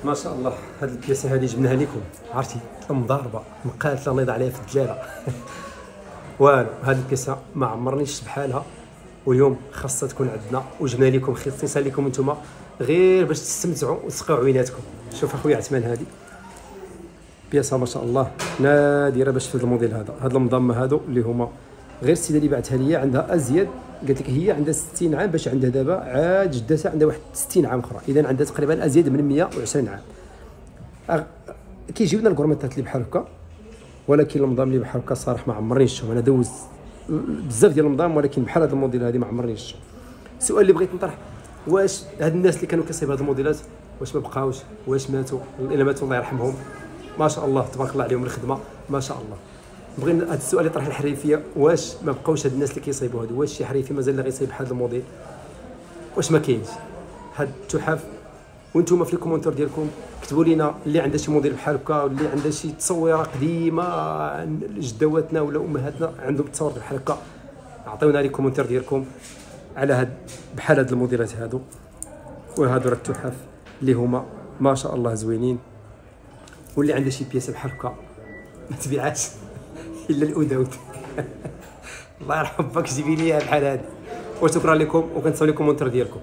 ما شاء الله. هاد البياسه هذه جبناها لكم، عرفتي مضاربه مقاتله نض عليها في الدلاله. والو هاد البياسه ما عمرنيش بحالها، واليوم خاصها تكون عندنا وجبنا لكم خصيصا لكم انتم غير باش تستمتعوا وتسقيو عويناتكم. شوف اخويا عثمان، هذه بياسه ما شاء الله نادره باش في هذا الموديل هذا. هاد المضامه هادو اللي هما غير السيده اللي بعثها ليا عندها ازيد، قالت لك هي عندها 60 عام باش عندها دابا عاد جدتها عندها واحد 60 عام اخرى، اذا عندها تقريبا ازيد من 120 عام. كيجيونا الكورميطات اللي بحال هكا، ولكن المضام اللي بحال هكا صراحه ما عمرني نشوف. انا دوز بزاف ديال المضام، ولكن بحال هذا الموديل هذه ما عمرني نشوف. السؤال اللي بغيت نطرح، واش هاد الناس اللي كانوا كيصايبوا هاد الموديلات واش ما بقاوش، واش ماتوا؟ الا ماتوا الله يرحمهم، ما شاء الله تبارك الله عليهم الخدمه ما شاء الله. بغينا هذا السؤال يطرح الحريفيه، واش ما بقاوش هاد الناس اللي كيصايبوا هادو؟ واش شي حريفي مازال اللي غيصايب هذا الموديل؟ واش ما كاينش هاد التحف؟ وانتم في الكومنتور ديالكم كتبوا لنا اللي عنده شي موديل بحال هكا، واللي عنده شي تصويره قديمه جدواتنا ولا امهاتنا عندهم تصاور بحال هكا، عطيونا لي الكومنتور ديالكم على هاد بحال هاد الموديلات هادو. وهادو راه التحف اللي هما ما شاء الله زوينين، واللي عنده شي بياسه بحال هكا ما تبيعاش الا الأدود. الله يرحم باك جيبي لي بحال هادي. وشكرا لكم، وكنتسناو لي الكومنتور ديالكم.